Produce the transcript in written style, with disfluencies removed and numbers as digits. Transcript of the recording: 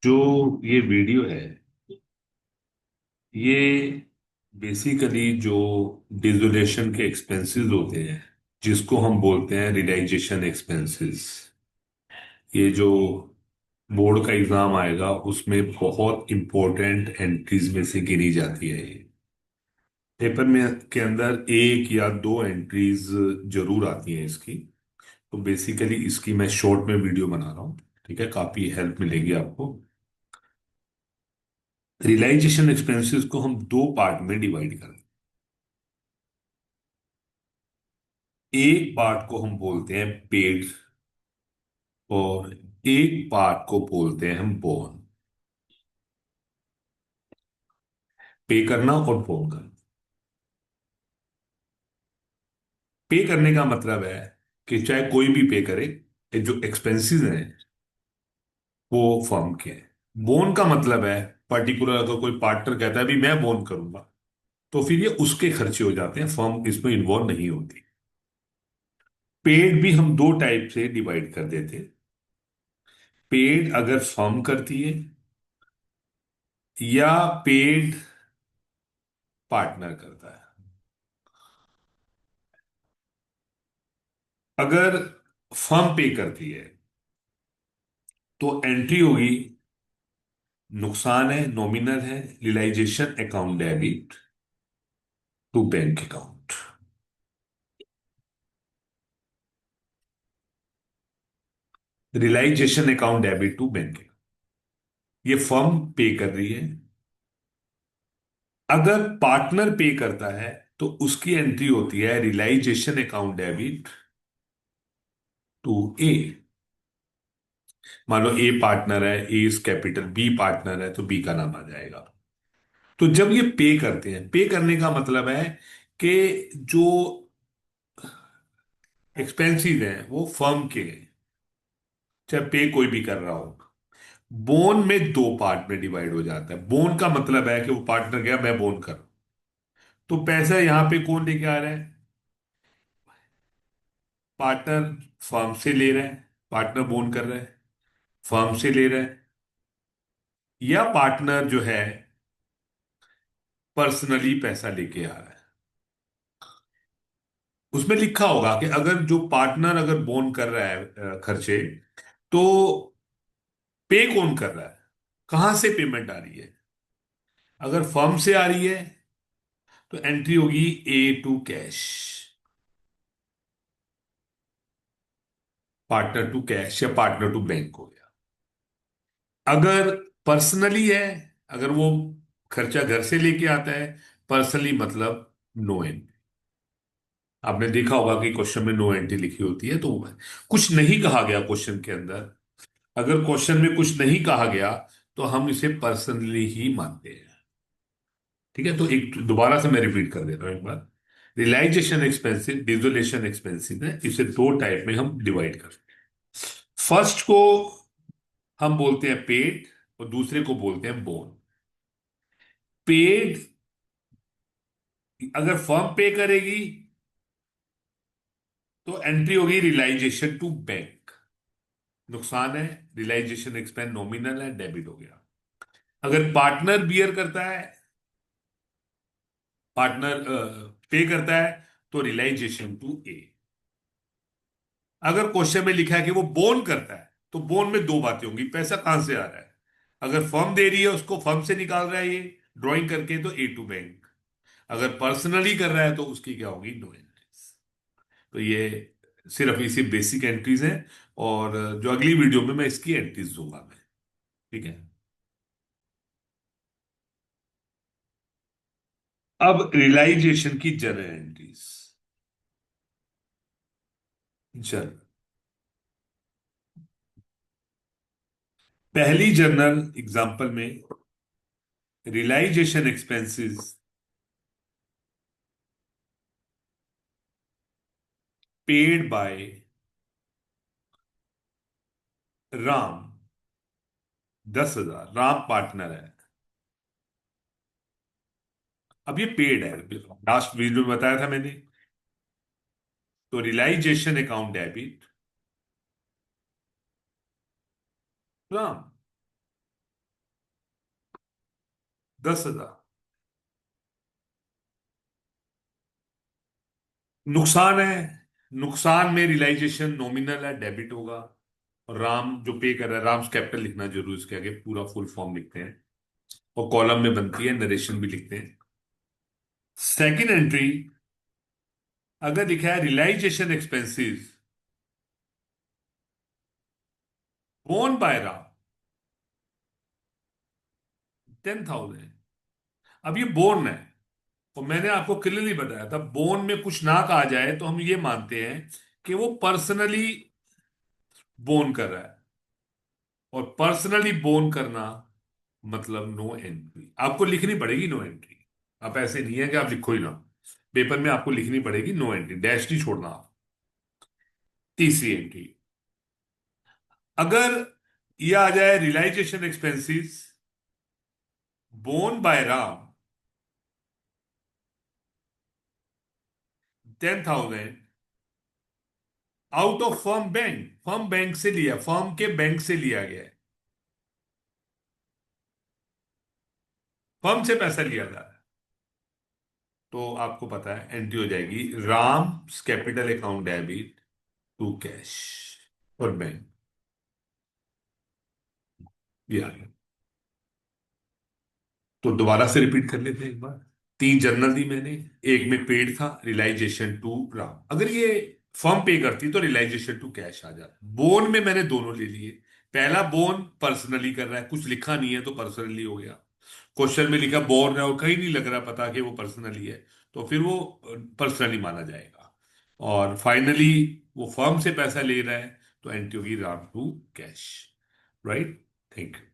जो ये वीडियो है, ये बेसिकली जो डिसोलेशन के एक्सपेंसेस होते हैं, जिसको हम बोलते हैं रियलाइजेशन एक्सपेंसेस। ये जो बोर्ड का एग्जाम आएगा उसमें बहुत इंपॉर्टेंट एंट्रीज में से गिनी जाती है ये। पेपर में के अंदर एक या दो एंट्रीज जरूर आती हैं इसकी। तो बेसिकली इसकी मैं शॉर्ट में वीडियो बना रहा हूँ। ठीक है, काफी हेल्प मिलेगी आपको। रियलाइजेशन एक्सपेंसेस को हम दो पार्ट में डिवाइड करते हैं। एक पार्ट को हम बोलते हैं पेड, और एक पार्ट को बोलते हैं हम बोन। पे करना और बोन करना। पे करने का मतलब है कि चाहे कोई भी पे करे, ये जो एक्सपेंसेस हैं वो फर्म के हैं। बोन का मतलब है पर्टिकुलर, अगर कोई पार्टनर कहता है भी मैं बोन करूंगा, तो फिर ये उसके खर्चे हो जाते हैं, फर्म इसमें इन्वॉल्व नहीं होती। पेड भी हम दो टाइप से डिवाइड कर देते हैं। पेड अगर फर्म करती है, या पेड पार्टनर करता है। अगर फर्म पे करती है तो एंट्री होगी, नुकसान है, नॉमिनल है, realisation account debit to bank account. Realisation account debit to bank. ये फर्म पे कर रही है। अगर पार्टनर पे करता है तो उसकी एंट्री होती है रियलाइजेशन अकाउंट डेबिट टू ए। मान लो ए पार्टनर है, ए इज कैपिटल, बी पार्टनर है तो बी का नाम आ जाएगा। तो जब ये पे करते हैं, पे करने का मतलब है कि जो एक्सपेंसिव हैं वो फर्म के हैं, चाहे पे कोई भी कर रहा हो। बोन में दो पार्ट में डिवाइड हो जाता है। बोन का मतलब है कि वो पार्टनर गया, मैं बोन कर, तो पैसा यहां पे कौन लेके आ रहा है? पार्टनर फर्म से ले रहा है, पार्टनर बोन कर रहा है, फर्म से ले रहा है। या पार्टनर जो है पर्सनली पैसा लेके आ रहा है। उसमें लिखा होगा कि अगर जो पार्टनर अगर बोन कर रहा है खर्चे, तो पे कौन कर रहा है, कहां से पेमेंट आ रही है? अगर फर्म से आ रही है तो एंट्री होगी A to cash, partner to cash या पार्टनर टू बैंक हो गया। अगर पर्सनली है, अगर वो खर्चा घर से लेके आता है, पर्सनली मतलब नो एंट्री। आपने देखा होगा कि क्वेश्चन में नो एंट्री लिखी होती है, तो कुछ नहीं कहा गया क्वेश्चन के अंदर। अगर क्वेश्चन में कुछ नहीं कहा गया तो हम इसे पर्सनली ही मानते हैं। ठीक है, तो एक दोबारा से मैं रिपीट कर देता हूं एक बार। रियलाइजेशन एक्सपेंसिव, डिसोलेशन एक्सपेंसिव है, इसे दो टाइप में हम डिवाइड करते हैं। फर्स्ट को हम बोलते हैं पेड, और दूसरे को बोलते हैं बोन। पेड अगर फर्म पे करेगी तो एंट्री होगी रियलाइजेशन टू बैंक। नुकसान है, रियलाइजेशन एक्सपेंस नॉमिनल है, डेबिट हो गया। अगर पार्टनर बियर करता है, पार्टनर पे करता है, तो रियलाइजेशन टू ए। अगर क्वेश्चन में लिखा है कि वो बोन करता है, तो बोन में दो बातें होंगी, पैसा कहां से आ रहा है। अगर फर्म दे रही है उसको, फर्म से निकाल रहा है ये ड्राइंग करके, तो ए टू बैंक। अगर पर्सनली कर रहा है तो उसकी क्या होगी, नो एंट्रीज। तो ये सिर्फ इसी बेसिक एंट्रीज हैं, और जो अगली वीडियो में मैं इसकी एंट्रीज दूंगा मैं। ठीक है। अब रियलाइजेशन की जर्नल एंट्रीज। जर्नल, पहली जर्नल एग्जांपल में realisation expenses paid by Ram, 10,000। Ram partner है। अब ये पेड है, लास्ट वीडियो में बताया था मैंने। तो रियलाइजेशन अकाउंट डेबिट राम, 10,000। नुकसान है, नुकसान में रियलाइजेशन नॉमिनल है, डेबिट होगा। और राम जो पे कर रहा है, राम्स कैपिटल लिखना जरूर, इसके आगे पूरा फुल फॉर्म लिखते हैं। और कॉलम में बनती है, नरेशन भी लिखते हैं। सेकंड एंट्री, अगर लिखा है realisation expenses borne by Ram 10,000। अब ये बोन है, और मैंने आपको क्लियरली बताया था, बोन में कुछ ना कहा जाए तो हम ये मानते हैं कि वो पर्सनली बोन कर रहा है। और पर्सनली बोन करना मतलब नो एंट्री, आपको लिखनी पड़ेगी नो एंट्री। आप ऐसे नहीं है कि आप लिखो ही ना, पेपर में आपको लिखनी पड़ेगी नो एंट्री, डैश नहीं छोड़ना आप। तीसरी एंट्री, अगर ये आ जाए realisation expenses borne by Ram 10,000 out of firm bank, firm bank से लिया, फर्म के बैंक से लिया गया है, फर्म से पैसा लिया जा रहा है, तो आपको पता है एंट्री हो जाएगी Ram capital account debit to cash और बैंक। ये आ गया। तो दोबारा से रिपीट कर लेते हैं एक बार। तीन जर्नल दी मैंने, एक में पेड था रियलाइजेशन टू राम, अगर ये फर्म पे करती तो रियलाइजेशन टू कैश आ जाता। बोन में मैंने दोनों ले लिए। पहला बोन पर्सनली कर रहा है, कुछ लिखा नहीं है तो पर्सनली हो गया। क्वेश्चन में लिखा बोर्न है और कहीं नहीं लग रहा पता कि वो पर्सनली है, तो फिर वो पर्सनली माना जाएगा। और फाइनली वो फर्म से पैसा ले रहा है, तो एंट्री होगी Ram to cash. Right. Thank you.